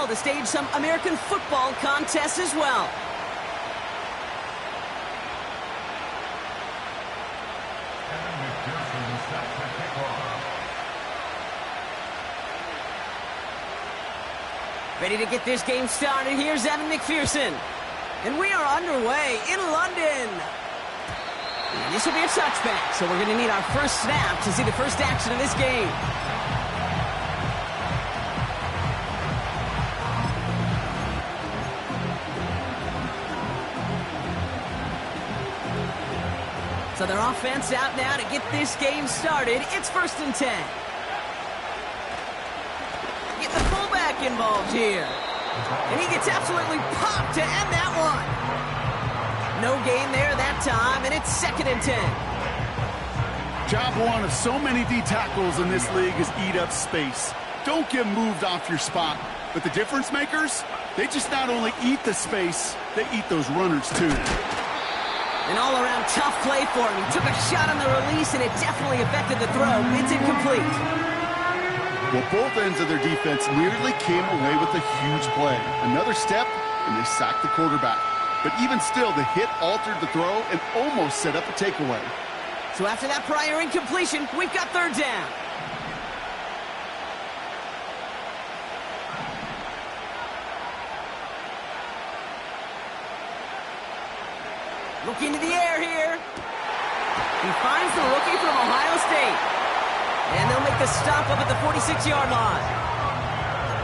to stage some American football contests as well. Ready to get this game started. Here's Evan McPherson. And we are underway in London. And this will be a touchback, so we're going to need our first snap to see the first action of this game. So their offense out now to get this game started. It's 1st and 10. Get the fullback involved here. And he gets absolutely popped to end that one. No gain there that time, and it's 2nd and 10. Job one of so many D tackles in this league is eat up space. Don't get moved off your spot. But the difference makers, they just not only eat the space, they eat those runners too. An all-around tough play for him. He took a shot on the release, and it definitely affected the throw. It's incomplete. Well, both ends of their defense nearly came away with a huge play. Another step, and they sacked the quarterback. But even still, the hit altered the throw and almost set up a takeaway. So after that prior incompletion, we've got 3rd down. Look into the air here. He finds the rookie from Ohio State. And they'll make the stop up at the 46-yard line.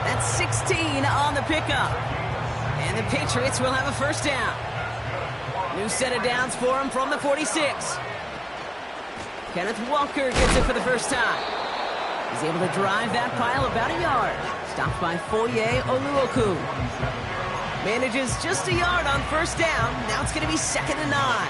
That's 16 on the pickup. And the Patriots will have a 1st down. New set of downs for him from the 46. Kenneth Walker gets it for the first time. He's able to drive that pile about a yard. Stopped by Foye Oluoku. Manages just a yard on 1st down. Now it's going to be 2nd and 9.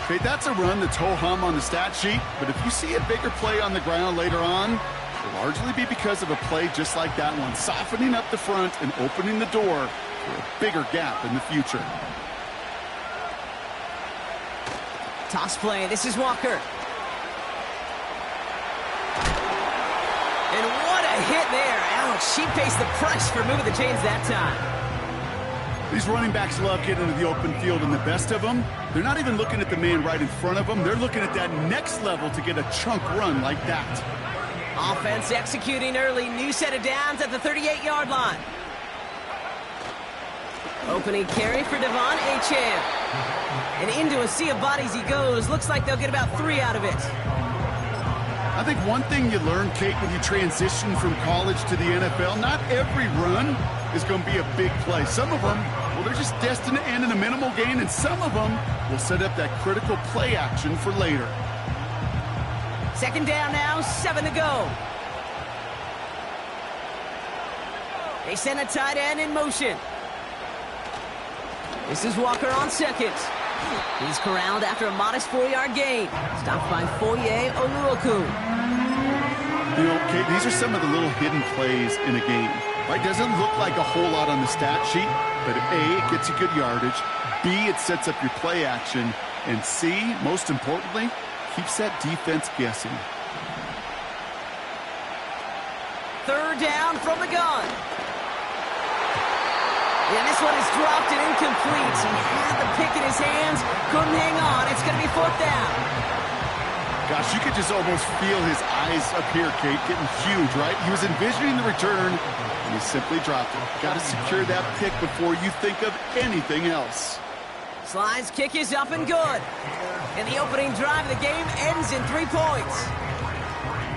Okay, that's a run that's ho-hum on the stat sheet, but if you see a bigger play on the ground later on, it'll largely be because of a play just like that one, softening up the front and opening the door for a bigger gap in the future. Toss play. This is Walker. And what a hit there. Ouch, she pays the price for moving the chains that time. These running backs love getting into the open field, and the best of them, they're not even looking at the man right in front of them. They're looking at that next level to get a chunk run like that. Offense executing early. New set of downs at the 38-yard line. Opening carry for Devon Achane. And into a sea of bodies he goes. Looks like they'll get about 3 out of it. I think one thing you learn, Kate, when you transition from college to the NFL, not every run is going to be a big play. Some of them, well, they're just destined to end in a minimal gain, and some of them will set up that critical play action for later. 2nd down now, 7 to go. They send a tight end in motion. This is Walker on 2nd. He's corralled after a modest 4-yard gain. Stopped by Foye Oluoku. You know, Kate, these are some of the little hidden plays in a game. Right? Doesn't look like a whole lot on the stat sheet, but A, it gets you good yardage. B, it sets up your play action. And C, most importantly, keeps that defense guessing. 3rd down from the gun. And this one is dropped and incomplete. He had the pick in his hands, couldn't hang on. It's going to be 4th down. Gosh, you could just almost feel his eyes up here, Kate, getting huge, right? He was envisioning the return, and he simply dropped it. Got to secure that pick before you think of anything else. Slide's kick is up and good. And the opening drive of the game ends in 3 points.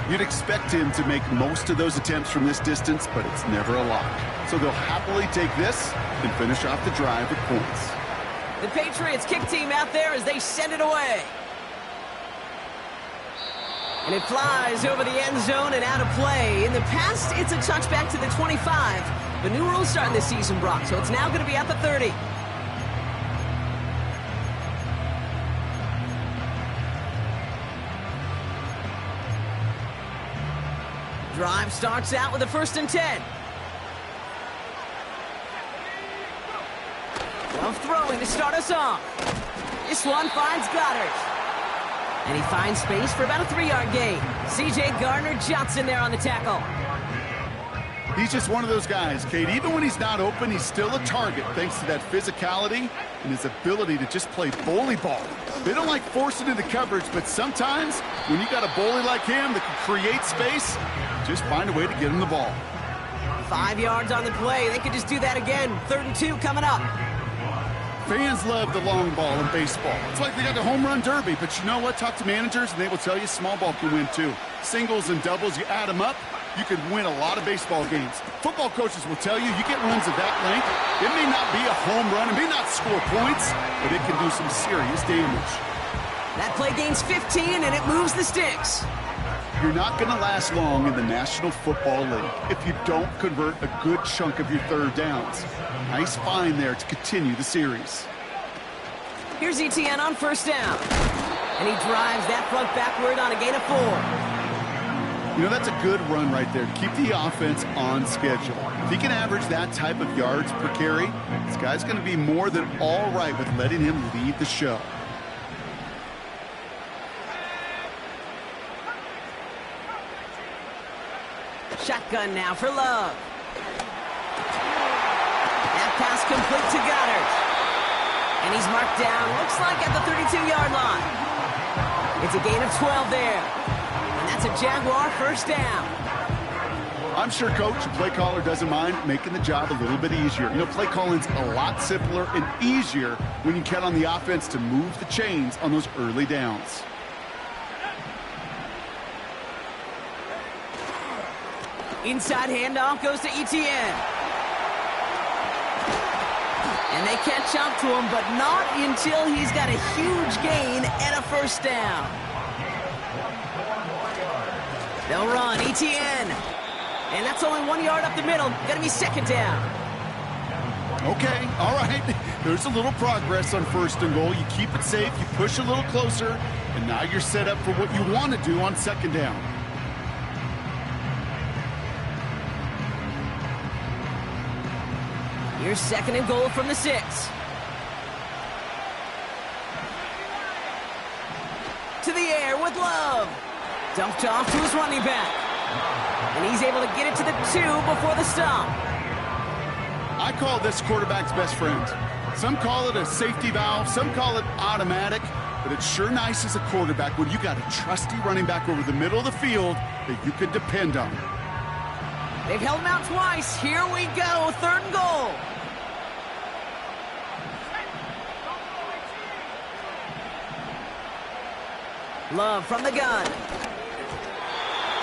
You'd expect him to make most of those attempts from this distance, but it's never a lot. So they'll happily take this and finish off the drive with points. The Patriots kick team out there as they send it away. And it flies over the end zone and out of play. In the past, it's a touchback to the 25. The new rules starting this season, Brock, so it's now going to be at the 30. Drive starts out with a 1st and 10. Of throwing to start us off. This one finds Goddard. And he finds space for about a 3-yard gain. C.J. Gardner-Johnson there on the tackle. He's just one of those guys, Kate. Even when he's not open, he's still a target thanks to that physicality and his ability to just play bully ball. They don't like forcing into coverage, but sometimes when you got a bully like him that can create space, just find a way to get him the ball. 5 yards on the play. They could just do that again. 3rd and 2 coming up. Fans love the long ball in baseball. It's like they got the home run derby, but you know what? Talk to managers, and they will tell you small ball can win too. Singles and doubles, you add them up, you could win a lot of baseball games. Football coaches will tell you, you get runs of that length, it may not be a home run, it may not score points, but it can do some serious damage. That play gains 15, and it moves the sticks. You're not going to last long in the National Football League if you don't convert a good chunk of your 3rd downs. Nice find there to continue the series. Here's Etienne on 1st down. And he drives that front backward on a gain of 4. You know, that's a good run right there to keep the offense on schedule. If he can average that type of yards per carry, this guy's going to be more than all right with letting him lead the show. Shotgun now for Love. That pass complete to Goddard. And he's marked down, looks like at the 32-yard line. It's a gain of 12 there. And that's a Jaguar 1st down. I'm sure coach and play caller doesn't mind making the job a little bit easier. You know, play calling's a lot simpler and easier when you count on the offense to move the chains on those early downs. Inside handoff goes to Etienne. And they catch up to him, but not until he's got a huge gain and a 1st down. They'll run, Etienne. And that's only 1 yard up the middle. Gonna be 2nd down. Okay, all right. There's a little progress on 1st and goal. You keep it safe, you push a little closer, and now you're set up for what you want to do on 2nd down. Here's 2nd and goal from the 6. To the air with Love. Dumped off to his running back. And he's able to get it to the 2 before the stop. I call this quarterback's best friend. Some call it a safety valve, some call it automatic, but it's sure nice as a quarterback when you got a trusty running back over the middle of the field that you can depend on. They've held him out twice. Here we go, 3rd and goal. Love from the gun.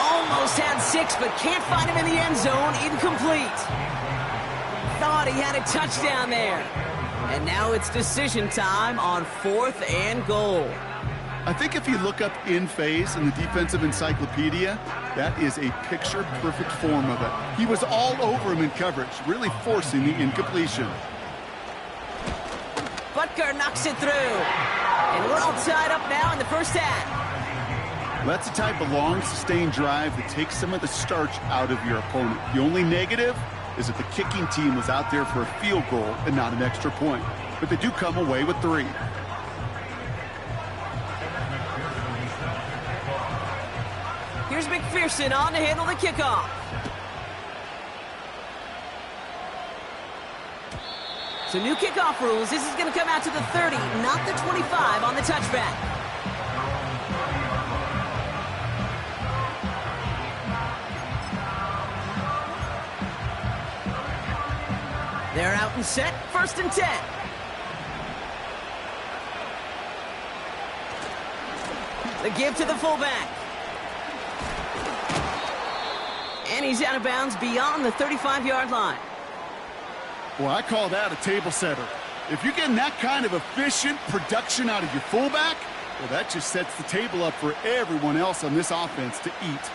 Almost had 6, but can't find him in the end zone. Incomplete. Thought he had a touchdown there. And now it's decision time on 4th and goal. I think if you look up in phase in the defensive encyclopedia, that is a picture-perfect form of it. He was all over him in coverage, really forcing the incompletion. Butker knocks it through. And we're all tied up now in the 1st half. That's the type of long, sustained drive that takes some of the starch out of your opponent. The only negative is if the kicking team was out there for a field goal and not an extra point. But they do come away with 3. Here's McPherson on to handle the kickoff. So new kickoff rules. This is going to come out to the 30, not the 25 on the touchback. They're out and set. 1st and 10. The give to the fullback. And he's out of bounds beyond the 35-yard line. Well, I call that a table setter. If you're getting that kind of efficient production out of your fullback, well, that just sets the table up for everyone else on this offense to eat.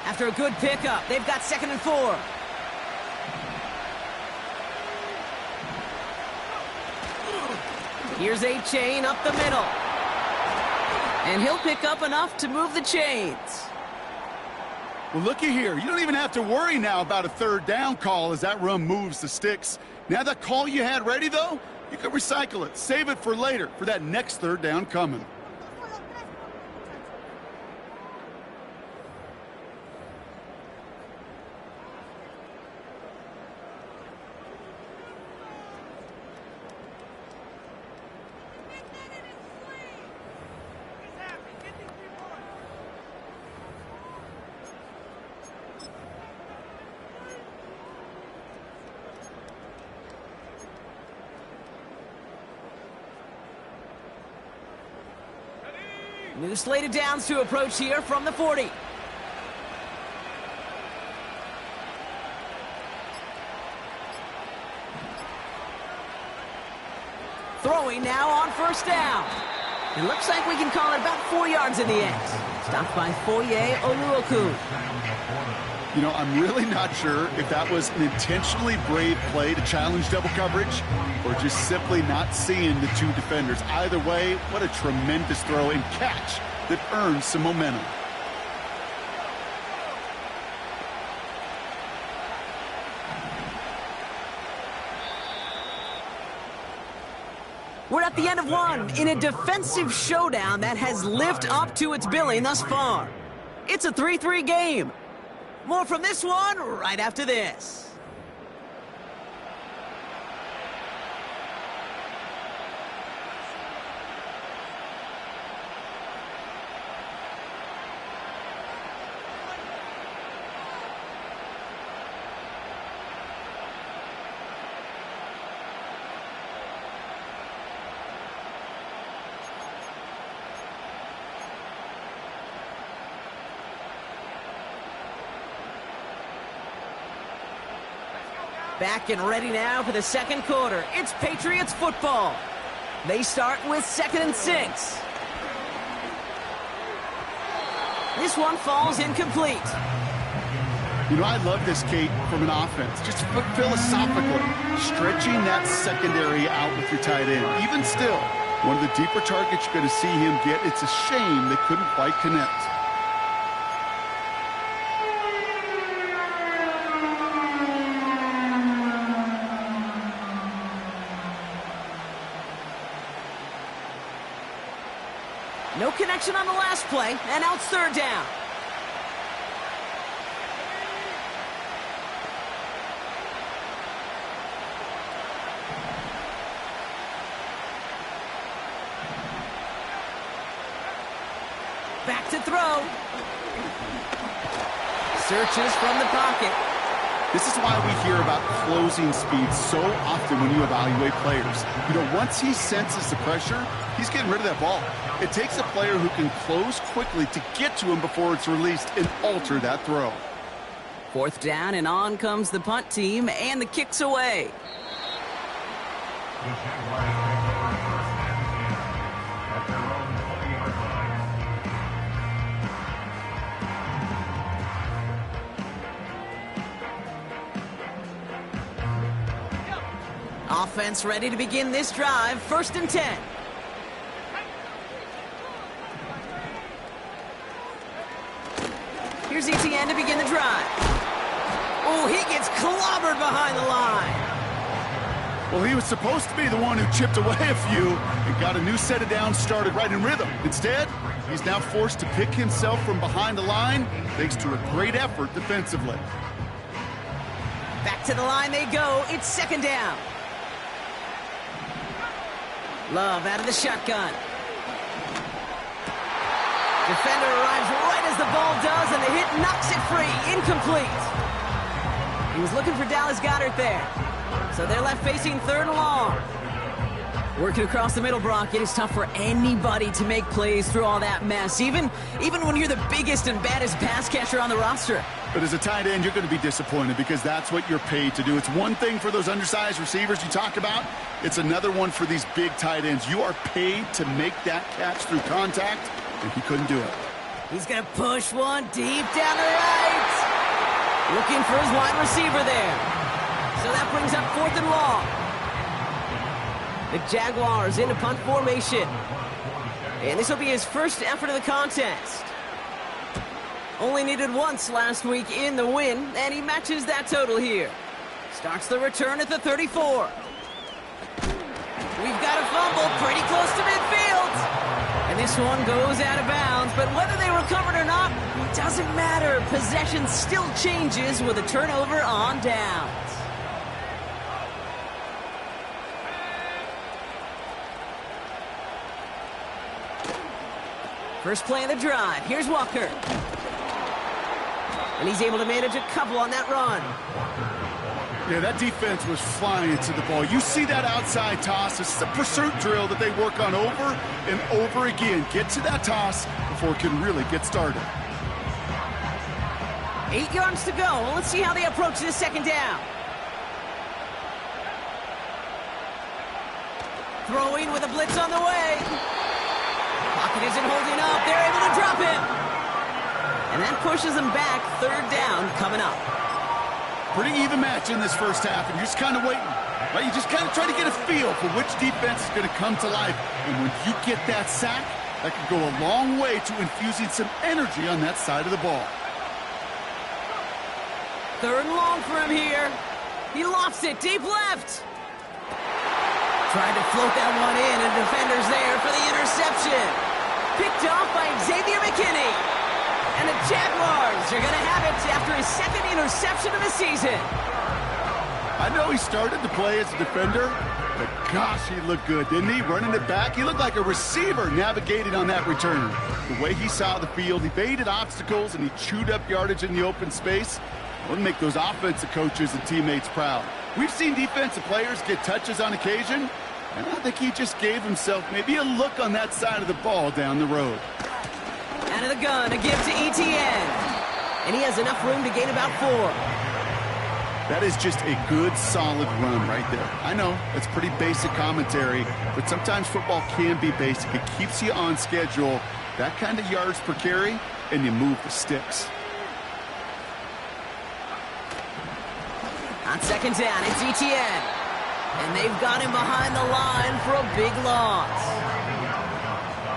After a good pickup, they've got 2nd and 4. Here's a chain up the middle. And he'll pick up enough to move the chains. Well, looky here. You don't even have to worry now about a 3rd down call as that run moves the sticks. Now that call you had ready, though, you can recycle it. Save it for later, for that next 3rd down coming. New slated downs to approach here from the 40. Throwing now on first down. It looks like we can call it about 4 yards in the end. Stopped by Foye Oluoku. You know, I'm really not sure if that was an intentionally brave play to challenge double coverage or just simply not seeing the two defenders. Either way, what a tremendous throw and catch that earns some momentum. We're at the end of one in a defensive showdown that has lived up to its billing thus far. It's a 3-3 game. More from this one right after this. Back and ready now for the second quarter. It's Patriots football. They start with 2nd and 6. This one falls incomplete. You know, I love this, Kate, from an offense. Just philosophically, stretching that secondary out with your tight end. Even still, one of the deeper targets you're going to see him get. It's a shame they couldn't quite connect. No connection on the last play, and now it's 3rd down. Back to throw. Searches from the pocket. This is why we hear about closing speed so often when you evaluate players. You know, once he senses the pressure, he's getting rid of that ball. It takes a player who can close quickly to get to him before it's released and alter that throw. 4th down, and on comes the punt team, and the kick's away. Offense ready to begin this drive. 1st and 10. Here's Etienne to begin the drive. Oh, he gets clobbered behind the line. Well, he was supposed to be the one who chipped away a few and got a new set of downs started right in rhythm. Instead, he's now forced to pick himself from behind the line thanks to a great effort defensively. Back to the line they go. It's 2nd down. Love out of the shotgun. Defender arrives right as the ball does, and the hit knocks it free. Incomplete. He was looking for Dallas Goedert there. So they're left facing 3rd and long. Working across the middle, Brock, it is tough for anybody to make plays through all that mess, even when you're the biggest and baddest pass catcher on the roster. But as a tight end, you're going to be disappointed because that's what you're paid to do. It's one thing for those undersized receivers you talk about. It's another one for these big tight ends. You are paid to make that catch through contact, and he couldn't do it. He's going to push one deep down the right. Looking for his wide receiver there. So that brings up 4th and long. The Jaguars into punt formation. And this will be his first effort of the contest. Only needed once last week in the win, and he matches that total here. Starts the return at the 34. We've got a fumble pretty close to midfield. And this one goes out of bounds, but whether they recovered or not, it doesn't matter. Possession still changes with a turnover on downs. First play of the drive. Here's Walker. And he's able to manage a couple on that run. Yeah, that defense was flying to the ball. You see that outside toss. This is a pursuit drill that they work on over and over again. Get to that toss before it can really get started. 8 yards to go. Let's see how they approach this second down. Throwing with a blitz on the way. Pocket isn't holding up. They're able to drop it. And that pushes them back. Third down coming up. Pretty even match in this first half, and you're just kind of waiting. Right? You just kind of try to get a feel for which defense is going to come to life. And when you get that sack, that can go a long way to infusing some energy on that side of the ball. Third and long for him here. He lofts it deep left. Tried to float that one in, and defender's there for the interception. Picked off by Xavier McKinney. And the Jaguars are going to have it after his second interception of the season. I know he started to play as a defender, but gosh, he looked good, didn't he? Running it back, he looked like a receiver navigating on that return. The way he saw the field, he evaded obstacles, and he chewed up yardage in the open space. Wouldn't make those offensive coaches and teammates proud. We've seen defensive players get touches on occasion, and I think he just gave himself maybe a look on that side of the ball down the road. Out of the gun, a give to Etienne. And he has enough room to gain about 4. That is just a good, solid run right there. I know, that's pretty basic commentary, but sometimes football can be basic. It keeps you on schedule, that kind of yards per carry, and you move the sticks. On second down, it's Etienne. And they've got him behind the line for a big loss.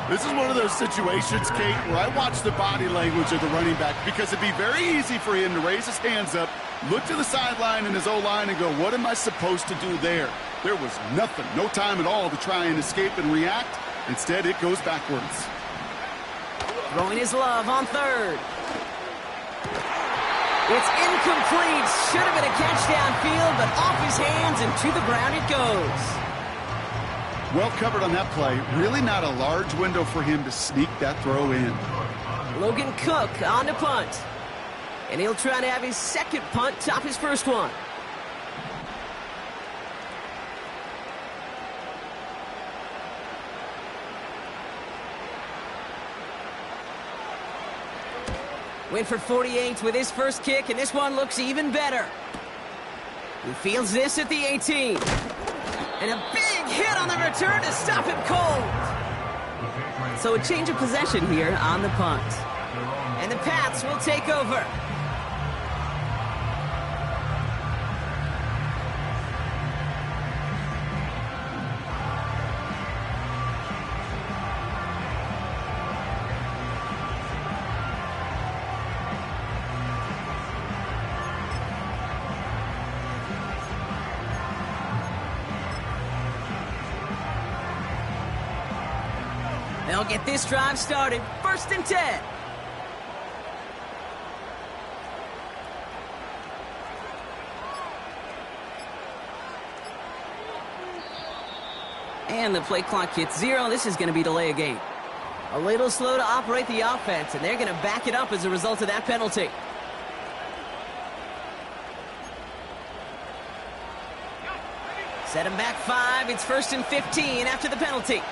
This is one of those situations, Kate, where I watch the body language of the running back because it'd be very easy for him to raise his hands up, look to the sideline in his O-line and go, what am I supposed to do there? There was nothing, no time at all to try and escape and react. Instead, it goes backwards. Throwing his love on third. It's incomplete. Should have been a catch downfield, but off his hands and to the ground it goes. Well covered on that play. Really not a large window for him to sneak that throw in. Logan Cook on to punt. And he'll try to have his second punt top his first one. Winford 48 with his first kick, and this one looks even better. He fields this at the 18. And a big hit on the return to stop him cold. So a change of possession here on the punt. And the Pats will take over. They'll get this drive started. 1st and 10. And the play clock hits 0. This is going to be delay a game. A little slow to operate the offense, and they're going to back it up as a result of that penalty. Set him back 5. It's 1st and 15 after the penalty.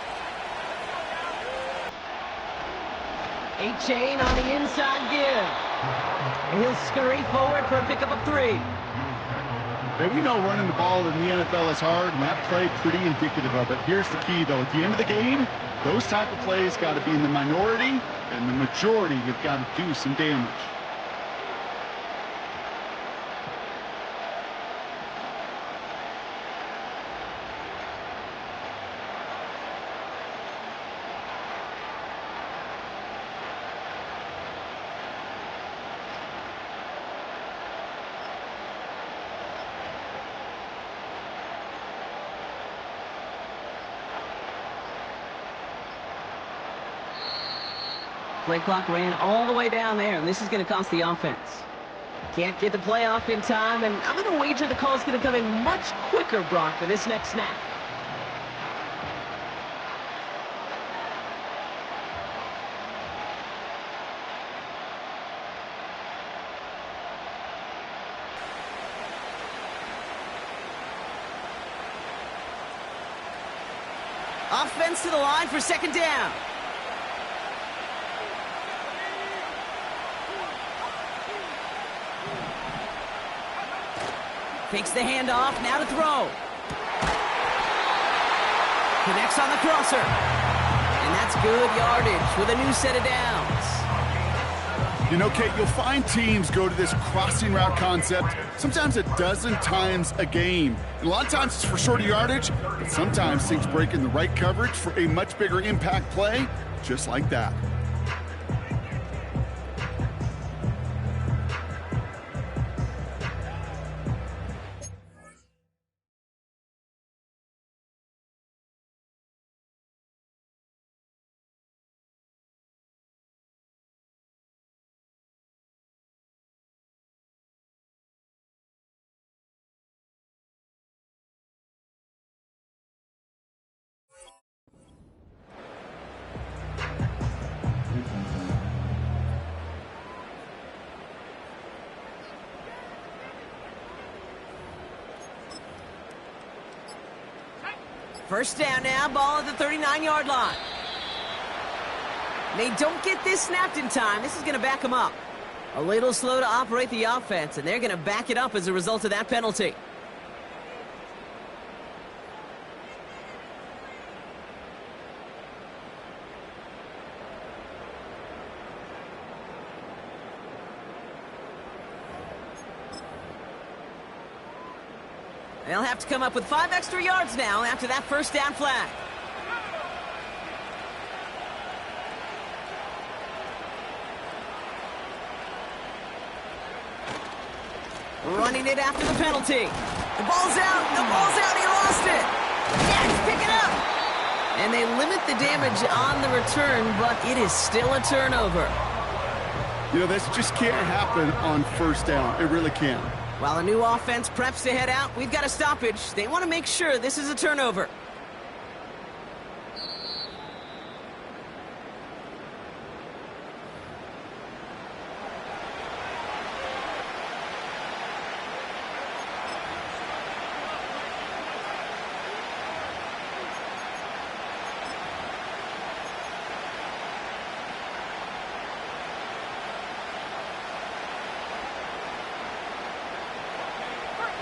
A-chain on the inside give. And he'll scurry forward for a pickup of 3. Hey, we know running the ball in the NFL is hard, and that play pretty indicative of it. Here's the key, though. At the end of the game, those type of plays got to be in the minority, and the majority have got to do some damage. Play clock ran all the way down there, and this is going to cost the offense. Can't get the play off in time, and I'm going to wager the call is going to come in much quicker, Brock, for this next snap. Offense to the line for second down. Takes the handoff, now to throw. Connects on the crosser. And that's good yardage with a new set of downs. You know, Kate, you'll find teams go to this crossing route concept sometimes a dozen times a game. And a lot of times it's for shorter yardage, but sometimes things break in the right coverage for a much bigger impact play, just like that. First down now, ball at the 39-yard line. They don't get this snapped in time. This is going to back them up. A little slow to operate the offense, and they're going to back it up as a result of that penalty. They'll have to come up with 5 extra yards now after that first down flag. Running it after the penalty. The ball's out. The ball's out. He lost it. Jags pick it up. And they limit the damage on the return, but it is still a turnover. You know, this just can't happen on first down. It really can't. While the new offense preps to head out, we've got a stoppage. They want to make sure this is a turnover.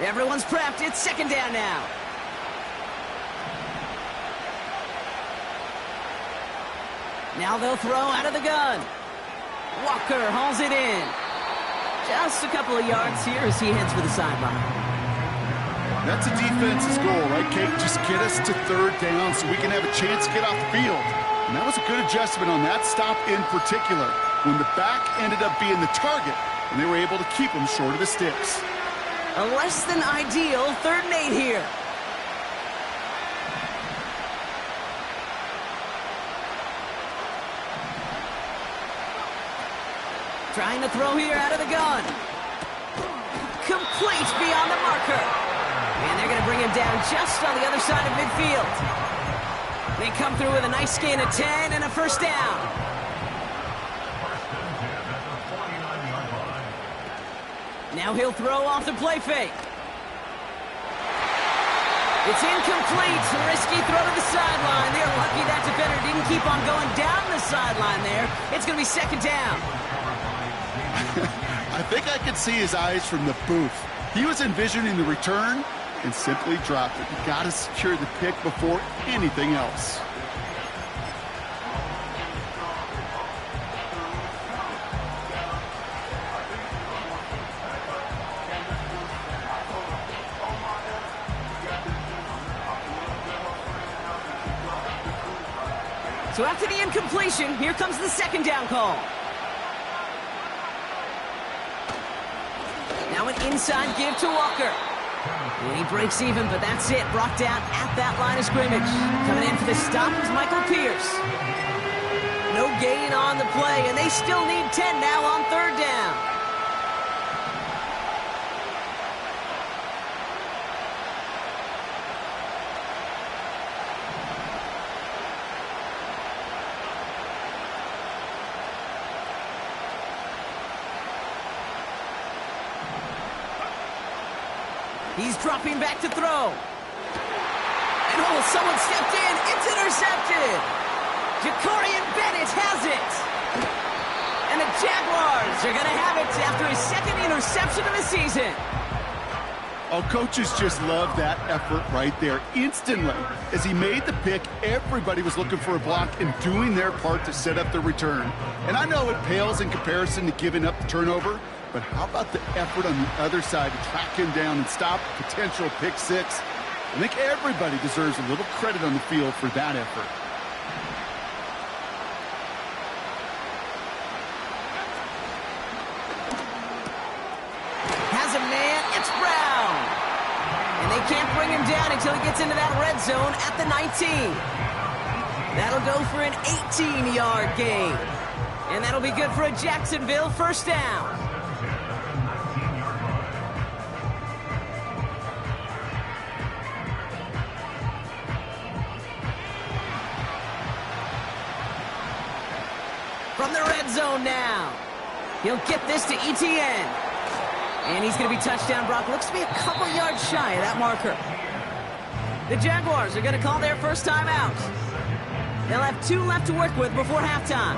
Everyone's prepped. It's second down now. Now they'll throw out of the gun. Walker hauls it in. Just a couple of yards here as he heads for the sideline. That's a defense's goal, right, Kate? Just get us to third down so we can have a chance to get off the field. And that was a good adjustment on that stop in particular, when the back ended up being the target, and they were able to keep him short of the sticks. A less than ideal 3rd and 8 here. Trying to throw here out of the gun. Complete beyond the marker. And they're going to bring him down just on the other side of midfield. They come through with a nice gain of 10 and a first down. Now he'll throw off the play fake. It's incomplete. Risky throw to the sideline. They're lucky that defender didn't keep on going down the sideline there. It's going to be second down. I think I could see his eyes from the booth. He was envisioning the return and simply dropped it. You got to secure the pick before anything else. So after the incompletion, here comes the second down call. Now an inside give to Walker. And he breaks even, but that's it. Brought down at that line of scrimmage. Coming in for the stop is Michael Pierce. No gain on the play, and they still need 10 now on 3rd down. He's dropping back to throw. And oh, someone stepped in. It's intercepted. Jacorian Bennett has it. And the Jaguars are going to have it after his second interception of the season. Oh, coaches just love that effort right there. Instantly, as he made the pick, everybody was looking for a block and doing their part to set up the return. And I know it pales in comparison to giving up the turnover, but how about the effort on the other side to track him down and stop a potential pick six? I think everybody deserves a little credit on the field for that effort. Has a man, it's Brown. And they can't bring him down until he gets into that red zone at the 19. That'll go for an 18-yard gain. And that'll be good for a Jacksonville first down. From the red zone now. He'll get this to Etienne. And he's going to be touchdown. Brock looks to be a couple yards shy of that marker. The Jaguars are going to call their first time out. They'll have 2 left to work with before halftime.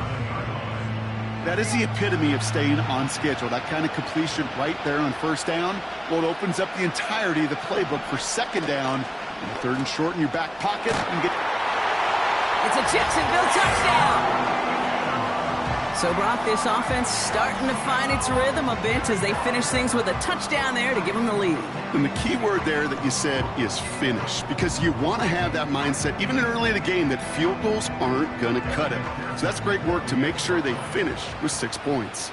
That is the epitome of staying on schedule. That kind of completion right there on first down. Well, it opens up the entirety of the playbook for second down. And third and short in your back pocket. It's a Jacksonville touchdown. So, Brock, this offense starting to find its rhythm a bit as they finish things with a touchdown there to give them the lead. And the key word there that you said is finish, because you want to have that mindset, even early in the game, that field goals aren't going to cut it. So that's great work to make sure they finish with 6 points.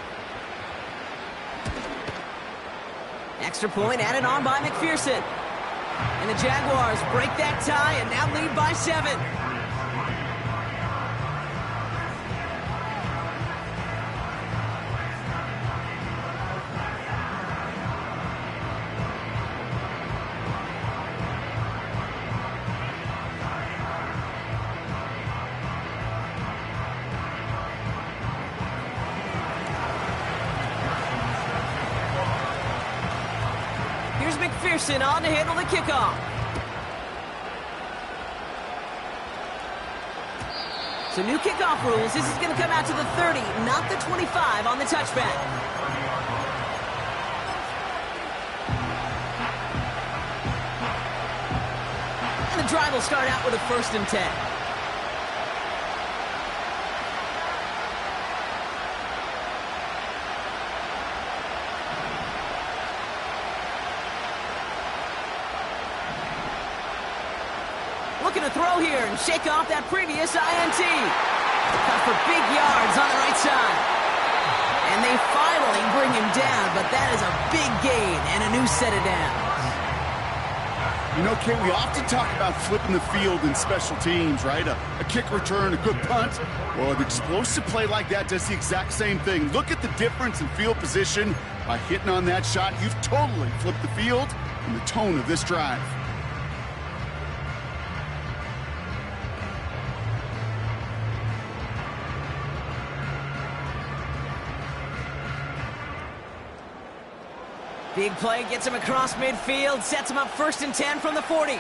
Extra point added on by McPherson. And the Jaguars break that tie and now lead by 7. McPherson on to handle the kickoff. So new kickoff rules. This is going to come out to the 30, not the 25 on the touchback. And the drive will start out with a 1st and 10. Looking to throw here and shake off that previous INT. Cut for big yards on the right side. And they finally bring him down, but that is a big gain and a new set of downs. You know, Kate, we often talk about flipping the field in special teams, right? A kick return, a good punt. Well, an explosive play like that does the exact same thing. Look at the difference in field position. By hitting on that shot, you've totally flipped the field and the tone of this drive. Big play gets him across midfield, sets him up 1st and 10 from the 40.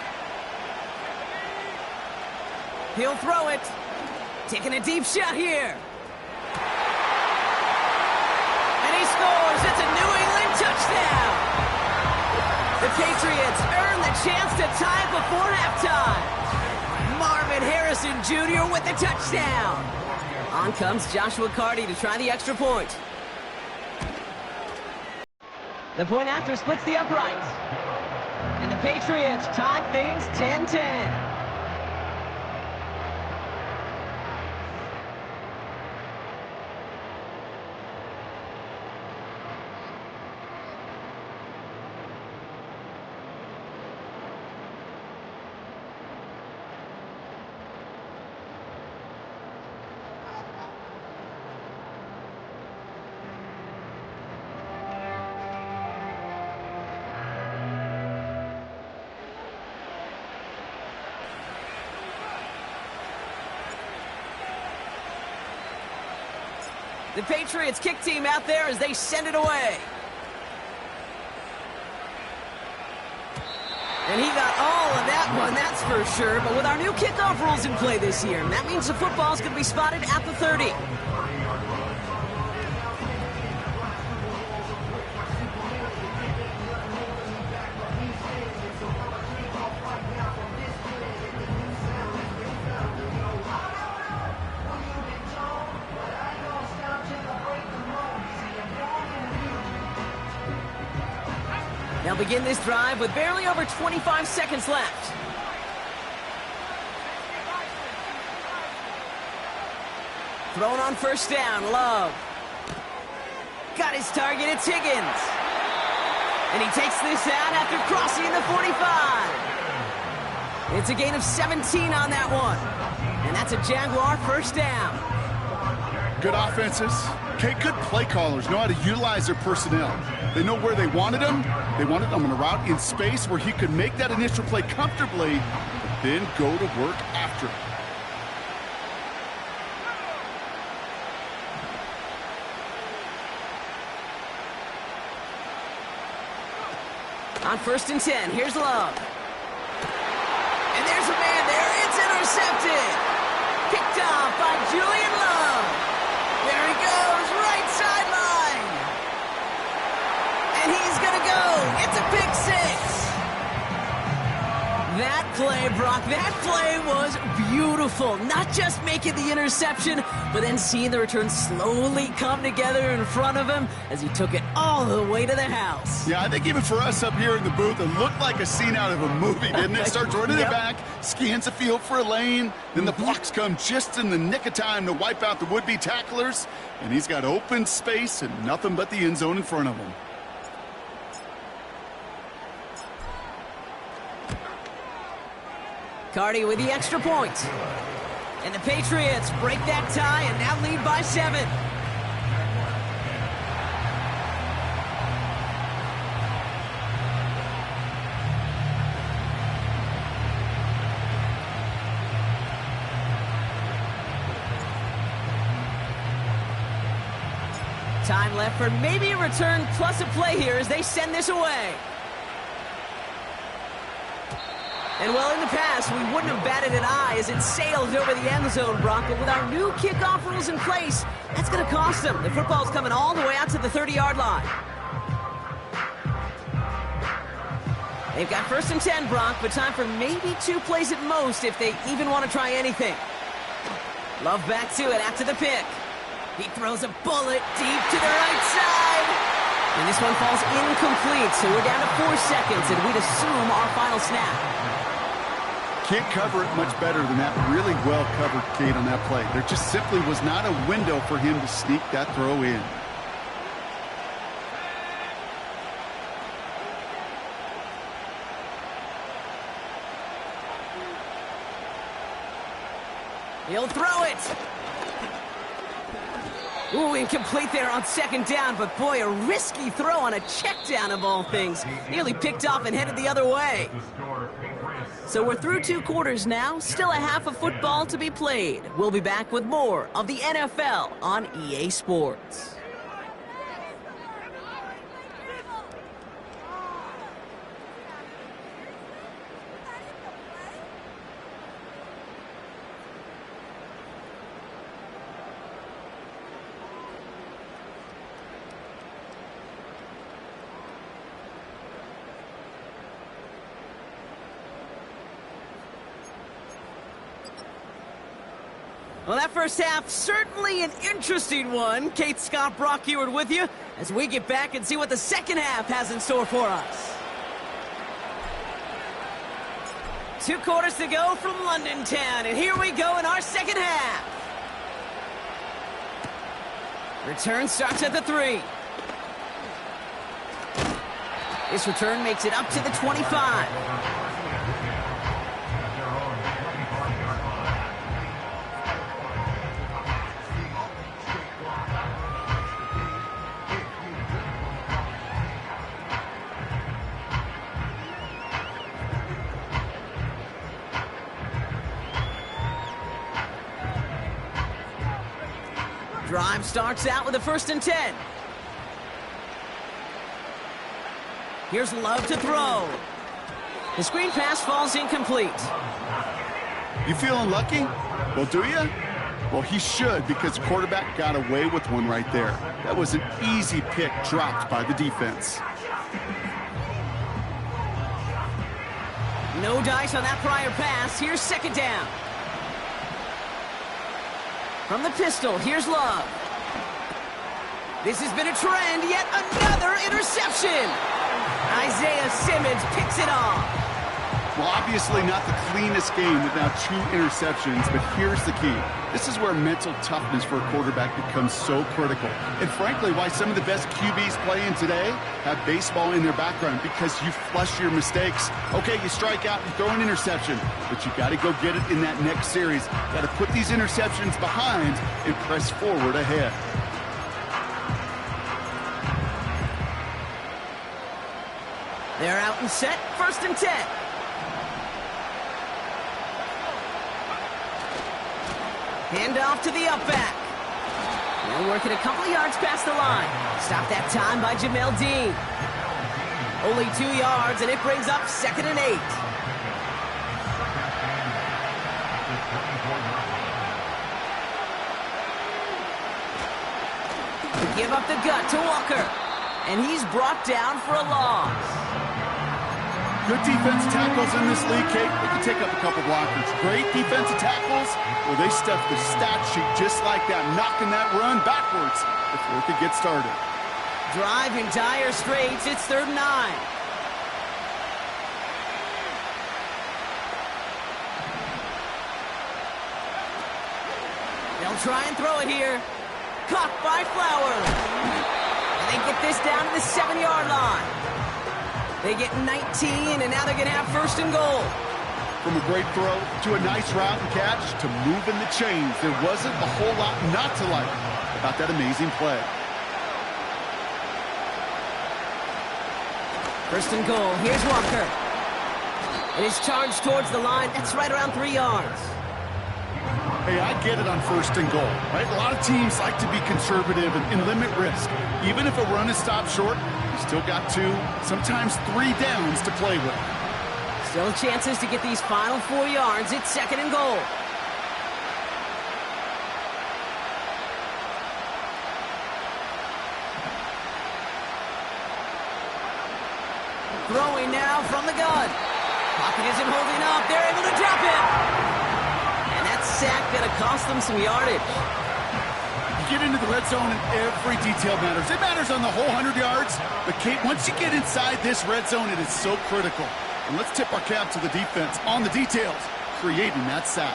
He'll throw it. Taking a deep shot here. And he scores. It's a New England touchdown. The Patriots earn the chance to tie it before halftime. Marvin Harrison Jr. with the touchdown. On comes Joshua Carty to try the extra point. The point after splits the uprights. And the Patriots tie things 10-10. The Patriots kick team out there as they send it away. And he got all of that got one, that's for sure. But with our new kickoff rules in play this year, that means the football's going to be spotted at the 30. They'll begin this drive with barely over 25 seconds left. Thrown on first down, Love. Got his target, it's Higgins. And he takes this out after crossing the 45. It's a gain of 17 on that one. And that's a Jaguar first down. Good offenses. Okay, good play callers know how to utilize their personnel. They know where they wanted him. They wanted him on a route in space where he could make that initial play comfortably, but then go to work after it. On first and 10, here's Love. And there's a man there. It's intercepted. Picked off by Julian Love. There he goes, right sideline. And he's going to go. It's a pick six. That play, Brock, that play was beautiful. Not just making the interception, but then seeing the return slowly come together in front of him as he took it all the way to the house. Yeah, I think even for us up here in the booth, it looked like a scene out of a movie, didn't it? Starts running it back, scans the field for a lane, then the blocks come just in the nick of time to wipe out the would-be tacklers, and he's got open space and nothing but the end zone in front of him. Cardi with the extra point. And the Patriots break that tie and now lead by 7. Time left for maybe a return plus a play here as they send this away. And well, in the past, we wouldn't have batted an eye as it sailed over the end zone, Brock. But with our new kickoff rules in place, that's going to cost them. The football's coming all the way out to the 30-yard line. They've got first and 10, Brock, but time for maybe 2 plays at most if they even want to try anything. Love back to it after the pick. He throws a bullet deep to the right side. And this one falls incomplete, so we're down to 4 seconds, and we'd assume our final snap. Can't cover it much better than that. Really well covered, Kate, on that play. There just simply was not a window for him to sneak that throw in. He'll throw it. Ooh, incomplete there on second down, but boy, a risky throw on a check down of all things. Nearly picked off and headed the other way. So we're through 2 quarters now, still a half of football to be played. We'll be back with more of the NFL on EA Sports. Well, that first half, certainly an interesting one. Kate, Scott, Brock Heward with you as we get back and see what the second half has in store for us. 2 quarters to go from London Town, and here we go in our second half. Return starts at the 3. This return makes it up to the 25. Drive starts out with a first and 10. Here's Love to throw. The screen pass falls incomplete. You feeling lucky? Well, do you? Well, he should, because quarterback got away with one right there. That was an easy pick dropped by the defense. No dice on that prior pass. Here's second down. From the pistol, here's Love. This has been a trend, yet another interception. Isaiah Simmons picks it off. Well, obviously not the cleanest game with now 2 interceptions, but here's the key. This is where mental toughness for a quarterback becomes so critical. And frankly, why some of the best QBs playing today have baseball in their background, because you flush your mistakes. Okay, you strike out, you throw an interception, but you got to go get it in that next series. Got to put these interceptions behind and press forward ahead. They're out and set, 1st and 10. Hand off to the up back. They'll work it a couple of yards past the line. Stop that time by Jamel Dean. Only 2 yards, and it brings up 2nd and 8. To give up the gut to Walker. And he's brought down for a loss. Good defense tackles in this league, Kate. They can take up a couple blockers. Great defensive tackles. Well, they stuff the stat sheet just like that, knocking that run backwards before it could get started. Drive in dire straits. It's 3rd and 9. They'll try and throw it here. Caught by Flowers. And they get this down to the 7-yard line. They get 19, and now they're going to have 1st and goal. From a great throw to a nice route and catch to moving the chains, there wasn't a whole lot not to like about that amazing play. 1st and goal. Here's Walker. And he's charged towards the line. That's right around 3 yards. Hey, I get it on 1st and goal, right? A lot of teams like to be conservative and limit risk. Even if a run is stopped short, you still got 2, sometimes 3 downs to play with. Still chances to get these final 4 yards. It's 2nd and goal. Throwing now from the gun. Pocket isn't holding up. They're able to drop it. And that sack going to cost them some yardage. You get into the red zone and every detail matters. It matters on the whole 100 yards. But, Kate, once you get inside this red zone, it is so critical. And let's tip our cap to the defense on the details, creating that sack.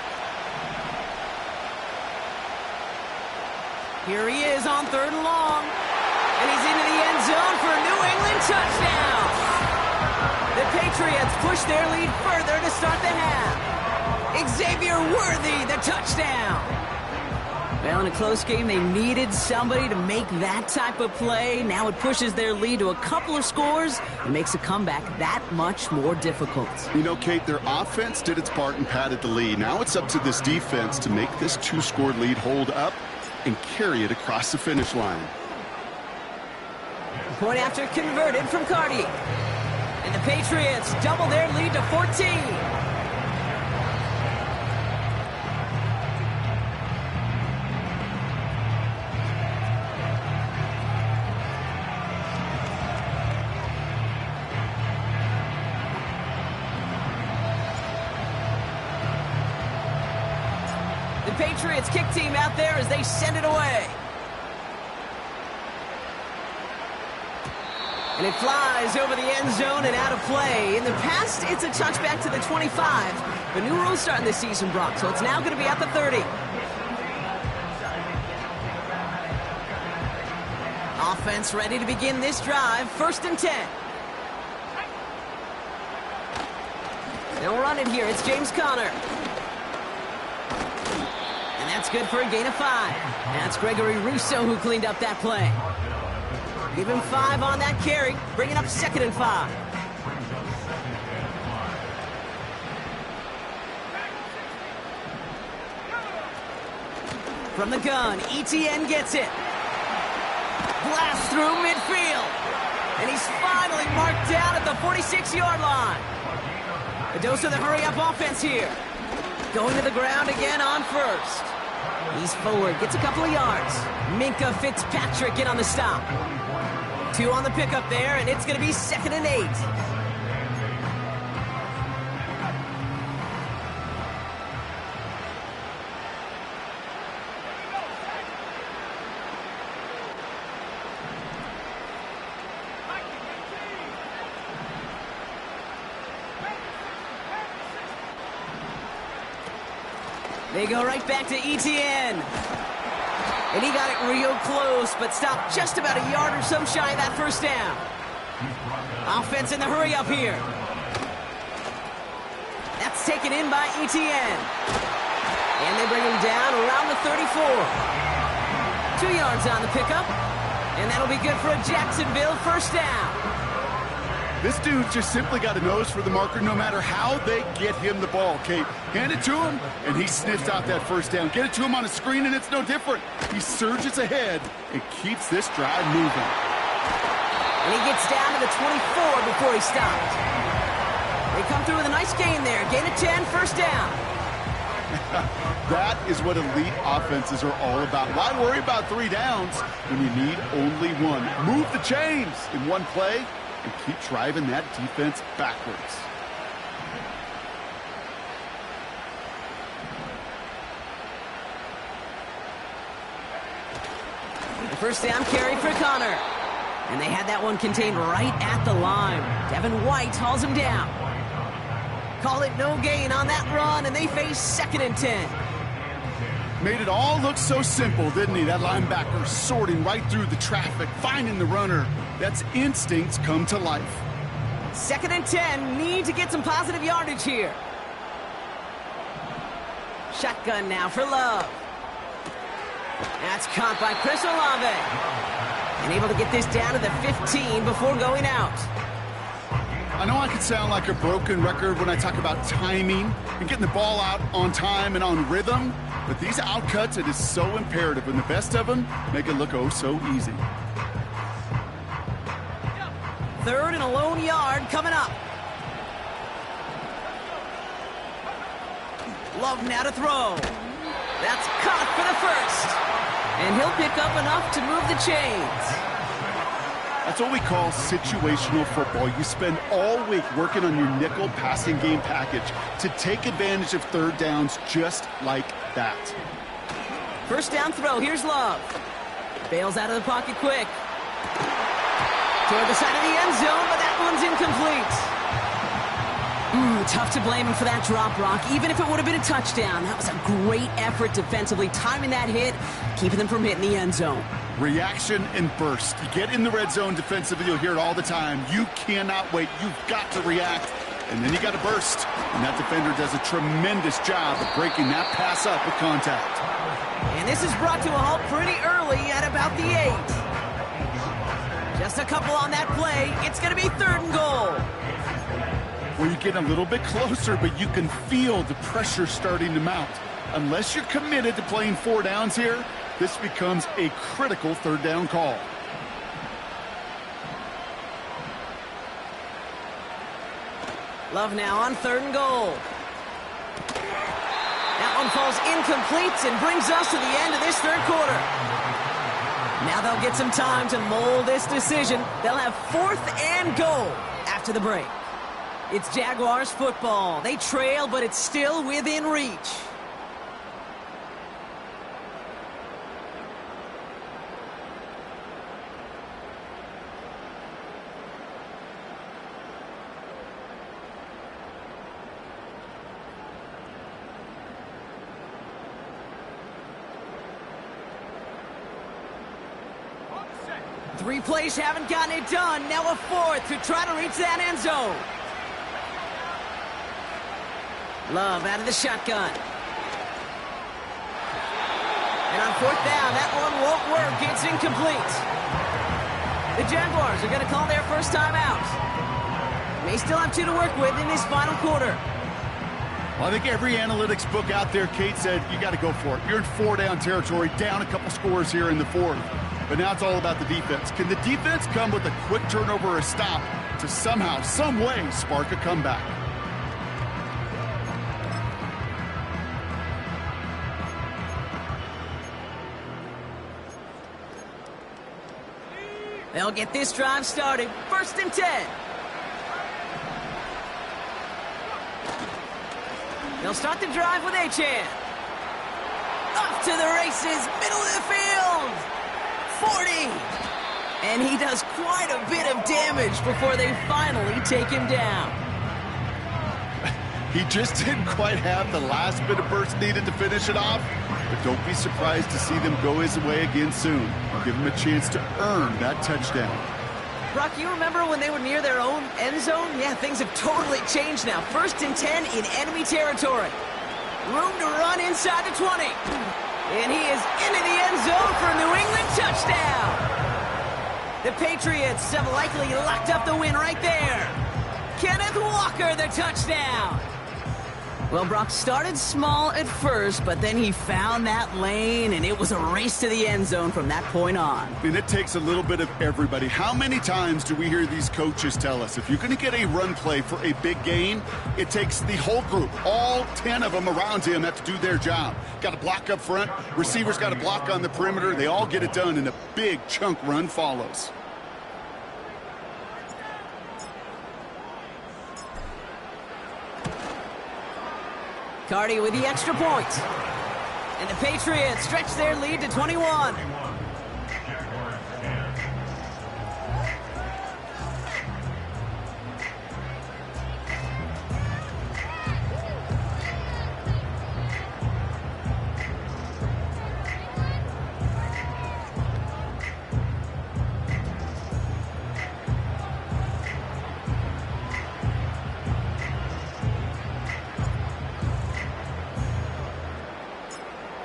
Here he is on 3rd and long. And he's into the end zone for a New England touchdown. The Patriots push their lead further to start the half. Xavier Worthy, the touchdown. Well, in a close game, they needed somebody to make that type of play. Now it pushes their lead to a couple of scores and makes a comeback that much more difficult. You know, Kate, their offense did its part and padded the lead. Now it's up to this defense to make this 2-score lead hold up and carry it across the finish line. Point after converted from Cardi. And the Patriots double their lead to 14. The Patriots kick team out there as they send it away. And it flies over the end zone and out of play. In the past, it's a touchback to the 25. The new rules starting this season, Brock, so it's now going to be at the 30. Offense ready to begin this drive. 1st and 10. They'll run it here. It's James Conner. And that's good for a gain of 5. That's Gregory Rousseau who cleaned up that play. Give him 5 on that carry, bringing up 2nd and 5. From the gun, ETN gets it. Blast through midfield. And he's finally marked down at the 46-yard line. A dose of the hurry-up offense here. Going to the ground again on first. He's forward, gets a couple of yards. Minka Fitzpatrick in on the stop. 2 on the pickup there, and it's going to be 2nd and 8. They go right back to ETN. And he got it real close, but stopped just about a yard or so shy of that first down. Offense in the hurry up here. That's taken in by ETN. And they bring him down around the 34. 2 yards on the pickup. And that'll be good for a Jacksonville first down. This dude's just simply got a nose for the marker no matter how they get him the ball, Kate. Hand it to him, and he sniffs out that first down. Get it to him on a screen, and it's no different. He surges ahead and keeps this drive moving. And he gets down to the 24 before he stops. They come through with a nice gain there. Gain of 10, first down. That is what elite offenses are all about. Why worry about 3 downs when you need only 1? Move the chains in one play and keep driving that defense backwards. The first down carry for Connor. And they had that one contained right at the line. Devin White hauls him down. Call it no gain on that run, and they face 2nd and 10. Made it all look so simple, didn't he? That linebacker sorting right through the traffic, finding the runner. That's instincts come to life. 2nd and 10, need to get some positive yardage here. Shotgun now for Love. That's caught by Chris Olave. And able to get this down to the 15 before going out. I know I could sound like a broken record when I talk about timing and getting the ball out on time and on rhythm, but these outcuts, it is so imperative, and the best of them make it look oh so easy. 3rd and a lone yard coming up. Love now to throw. That's caught for the first. And he'll pick up enough to move the chains. That's what we call situational football. You spend all week working on your nickel passing game package to take advantage of 3rd downs just like that. First down throw, here's Love. Bails out of the pocket quick. Toward the side of the end zone, but that one's incomplete. Tough to blame him for that drop, Rock, even if it would have been a touchdown. That was a great effort defensively, timing that hit, keeping them from hitting the end zone. Reaction and burst. You get in the red zone defensively, you'll hear it all the time. You cannot wait. You've got to react, and then you got to burst. And that defender does a tremendous job of breaking that pass up with contact. And this is brought to a halt pretty early at about the 8. Just a couple on that play. It's going to be 3rd and goal. Well, you're getting a little bit closer, but you can feel the pressure starting to mount. Unless you're committed to playing 4 downs here, this becomes a critical 3rd down call. Love now on 3rd and goal. That one falls incomplete and brings us to the end of this 3rd quarter. Now they'll get some time to mold this decision. They'll have 4th and goal after the break. It's Jaguars football. They trail, but it's still within reach. Three plays haven't gotten it done. Now a 4th to try to reach that end zone. Love out of the shotgun. And on 4th down, that one won't work. It's incomplete. The Jaguars are going to call their first time out. They still have 2 to work with in this final quarter. Well, I think every analytics book out there, Kate, said you got to go for it. You're in 4-down territory, down a couple scores here in the 4th. But now it's all about the defense. Can the defense come with a quick turnover or a stop to somehow, some way, spark a comeback? They'll get this drive started. 1st and 10. They'll start the drive with Achan. Up to the races, middle of the field. 40. And he does quite a bit of damage before they finally take him down. He just didn't quite have the last bit of burst needed to finish it off. But don't be surprised to see them go his way again soon. Give him a chance to earn that touchdown. Brock, you remember when they were near their own end zone? Yeah, things have totally changed now. 1st and 10 in enemy territory. Room to run inside the 20. And he is into the end zone for a New England touchdown. The Patriots have likely locked up the win right there. Kenneth Walker, the touchdown. Well, Brock started small at first, but then he found that lane, and it was a race to the end zone from that point on. And it takes a little bit of everybody. How many times do we hear these coaches tell us, if you're going to get a run play for a big gain, it takes the whole group, all 10 of them around him have to do their job. Got to block up front, receivers got to block on the perimeter. They all get it done, and a big chunk run follows. Cardi with the extra point. And the Patriots stretch their lead to 21.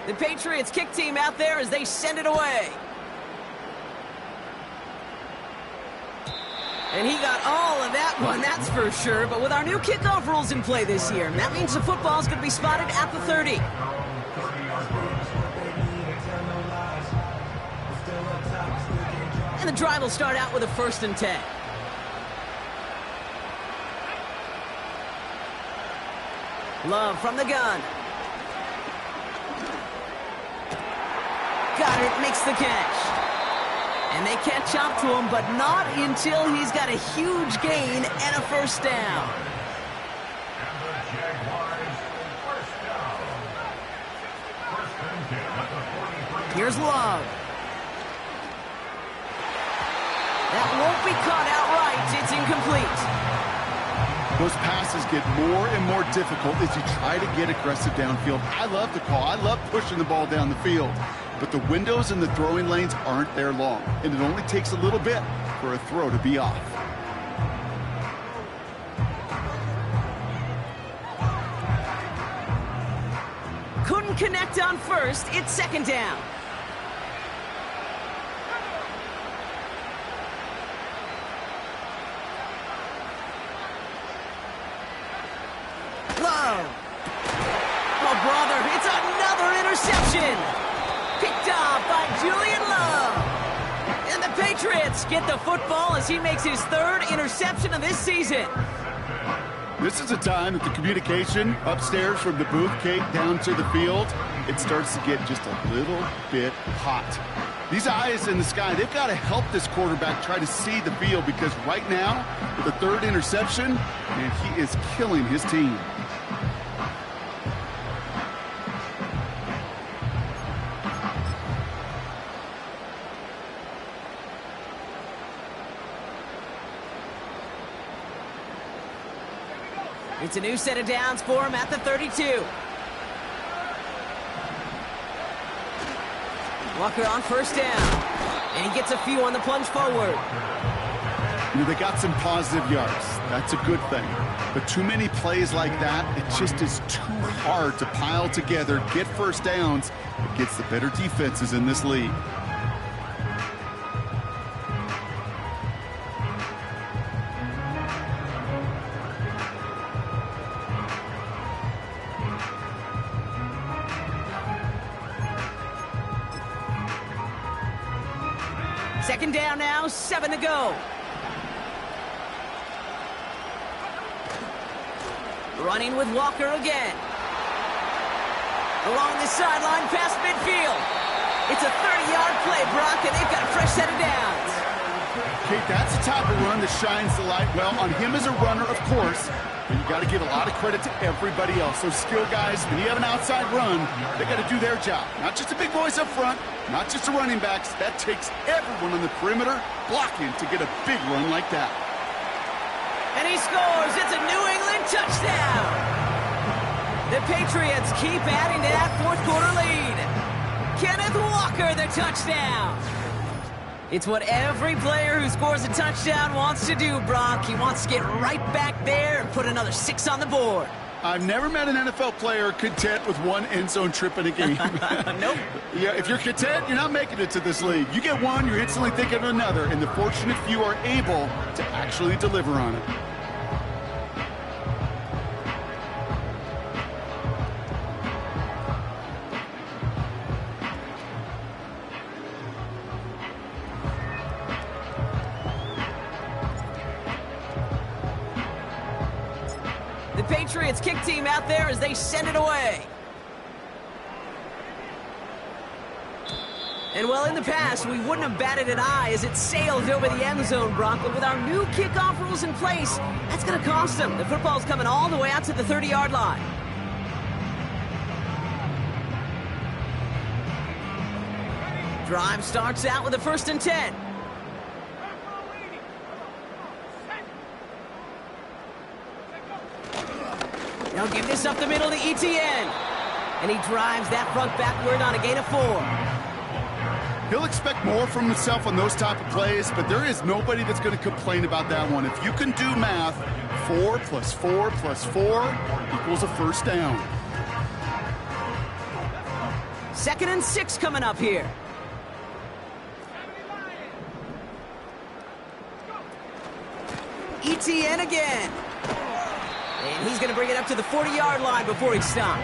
The Patriots kick team out there as they send it away. And he got all of that one, that's for sure. But with our new kickoff rules in play this year, that means the football's going to be spotted at the 30. And the drive will start out with a 1st and 10. Love from the gun. Goddard makes the catch. And they catch up to him, but not until he's got a huge gain and a 1st down. Here's Love. That won't be caught outright. It's incomplete. Those passes get more and more difficult as you try to get aggressive downfield. I love the call. I love pushing the ball down the field. But the windows in the throwing lanes aren't there long, and it only takes a little bit for a throw to be off. Couldn't connect on 1st. It's 2nd down. Love. Oh, brother, it's another interception. Picked off by Julian Love. And the Patriots get the football as he makes his 3rd interception of this season. This is a time that the communication upstairs from the booth, Kate, down to the field, it starts to get just a little bit hot. These eyes in the sky, they've got to help this quarterback try to see the field, because right now, with the 3rd interception, man, he is killing his team. It's a new set of downs for him at the 32. Walker on 1st down. And he gets a few on the plunge forward. You know, they got some positive yards. That's a good thing. But too many plays like that, it just is too hard to pile together, get 1st downs. It gets the better defenses in this league. Second down now, 7 to go. Running with Walker again. Along the sideline, past midfield. It's a 30-yard play, Brock, and they've got a fresh set of downs. Kate, that's the type of run that shines the light well on him as a runner, of course, but you got to give a lot of credit to everybody else. Those skill guys, when you have an outside run, they got to do their job. Not just the big boys up front, not just the running backs. That takes everyone on the perimeter blocking to get a big run like that. And he scores. It's a New England touchdown. The Patriots keep adding to that fourth quarter lead. Kenneth Walker, the touchdown. It's what every player who scores a touchdown wants to do, Brock. He wants to get right back there and put another 6 on the board. I've never met an NFL player content with one end zone trip in a game. Nope. Yeah, if you're content, you're not making it to this league. You get one, you're instantly thinking of another, and the fortunate few are able to actually deliver on it. The Patriots kick team out there as they send it away. And well, in the past, we wouldn't have batted an eye as it sailed over the end zone, Brock. But with our new kickoff rules in place, that's going to cost them. The football's coming all the way out to the 30-yard line. Drive starts out with a 1st and 10. They'll give this up the middle to ETN. And he drives that front backward on a gain of 4. He'll expect more from himself on those type of plays, but there is nobody that's going to complain about that one. If you can do math, 4 plus 4 plus 4 equals a 1st down. 2nd and 6 coming up here. ETN again. And he's going to bring it up to the 40-yard line before he's stopped.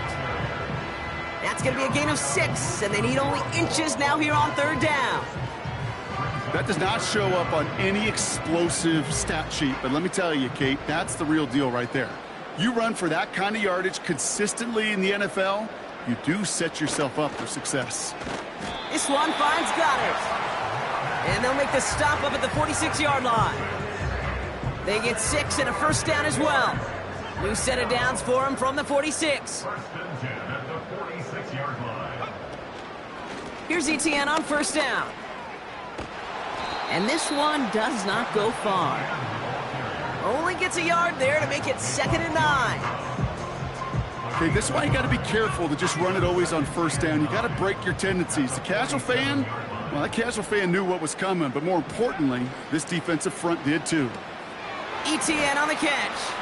That's going to be a gain of 6, and they need only inches now here on 3rd down. That does not show up on any explosive stat sheet, but let me tell you, Kate, that's the real deal right there. You run for that kind of yardage consistently in the NFL, you do set yourself up for success. This one finds Goddard. And they'll make the stop up at the 46-yard line. They get 6 and a 1st down as well. New set of downs for him from the 46. Here's ETN on 1st down. And this one does not go far. Only gets a yard there to make it 2nd and 9. Okay, this is why you got to be careful to just run it always on 1st down. You got to break your tendencies. The casual fan, well, that casual fan knew what was coming, but more importantly, this defensive front did too. ETN on the catch.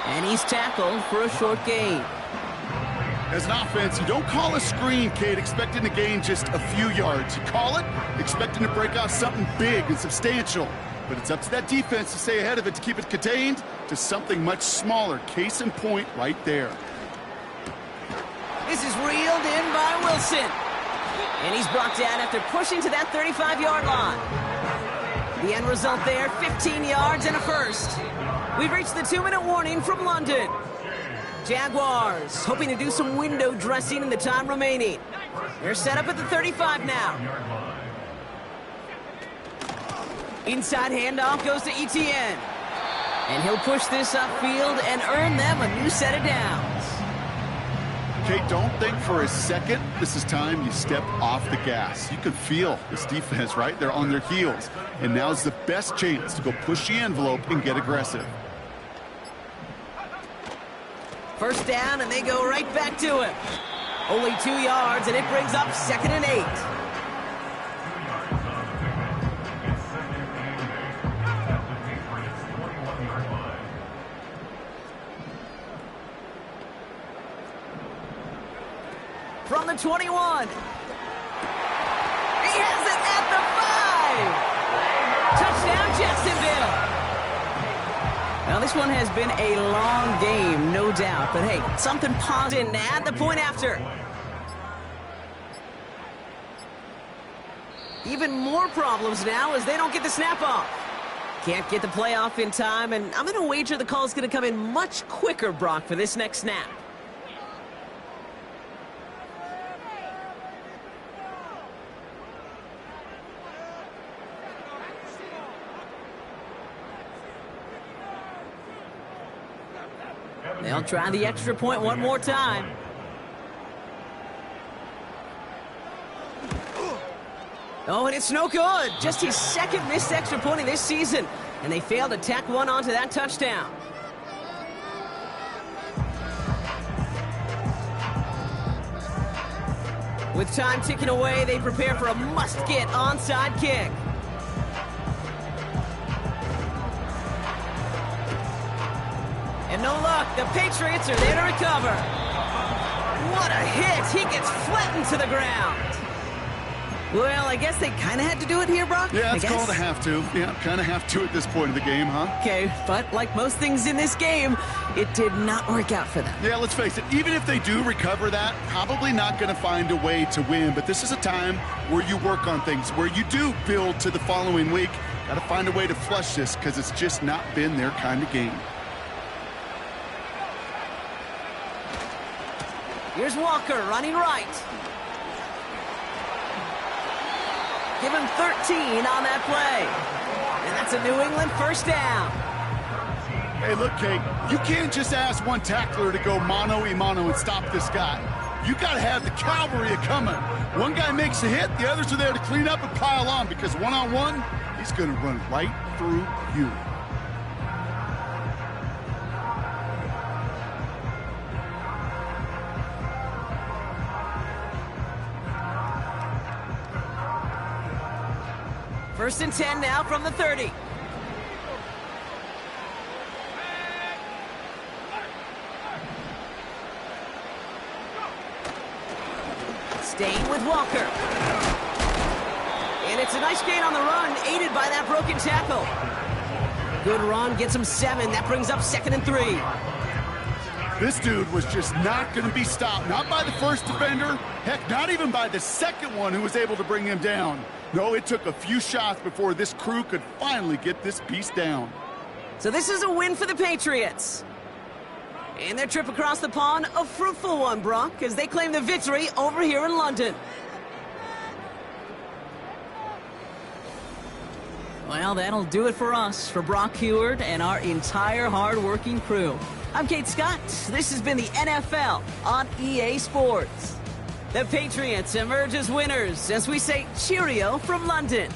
And he's tackled for a short gain. As an offense, you don't call a screen, Kate, expecting to gain just a few yards. You call it expecting to break out something big and substantial. But it's up to that defense to stay ahead of it to keep it contained to something much smaller. Case in point right there. This is reeled in by Wilson. And he's brought down after pushing to that 35-yard line. The end result there, 15 yards and a 1st. We've reached the 2-minute warning from London. Jaguars hoping to do some window dressing in the time remaining. They're set up at the 35 now. Inside handoff goes to ETN. And he'll push this upfield and earn them a new set of downs. Kate, don't think for a second this is time you step off the gas. You can feel this defense, right? They're on their heels. And now's the best chance to go push the envelope and get aggressive. 1st down, and they go right back to him. Only 2 yards, and it brings up 2nd and 8. From the 21. He has it at the 5. Touchdown, Jacksonville. Now, this one has been a long game, no doubt. But, hey, something positive and add the point after. Even more problems now as they don't get the snap off. Can't get the play off in time, and I'm going to wager the call is going to come in much quicker, Brock, for this next snap. They'll try the extra point one more time. Oh, and it's no good. Just his second missed extra point of this season. And they failed to tack one onto that touchdown. With time ticking away, they prepare for a must-get onside kick. And no luck, the Patriots are there to recover. What a hit! He gets flattened to the ground. Well, I guess they kind of had to do it here, Brock? Yeah, it's called a have to. Yeah, kind of have to at this point of the game, huh? Okay, but like most things in this game, it did not work out for them. Yeah, let's face it, even if they do recover that, probably not going to find a way to win. But this is a time where you work on things, where you do build to the following week. Got to find a way to flush this because it's just not been their kind of game. Here's Walker running right. Give him 13 on that play. And that's a New England first down. Hey, look, Kate, you can't just ask one tackler to go mano-a-mano and stop this guy. You got to have the cavalry coming. One guy makes a hit, the others are there to clean up and pile on because one-on-one, he's going to run right through you. First and 10 now from the 30. Staying with Walker. And it's a nice gain on the run, aided by that broken tackle. Good run, gets him 7. That brings up 2nd and 3. This dude was just not going to be stopped. Not by the first defender. Heck, not even by the second one who was able to bring him down. No, it took a few shots before this crew could finally get this beast down. So this is a win for the Patriots. And their trip across the pond, a fruitful one, Brock, as they claim the victory over here in London. Well, that'll do it for us, for Brock Heward and our entire hard-working crew. I'm Kate Scott. This has been the NFL on EA Sports. The Patriots emerge as winners as we say cheerio from London.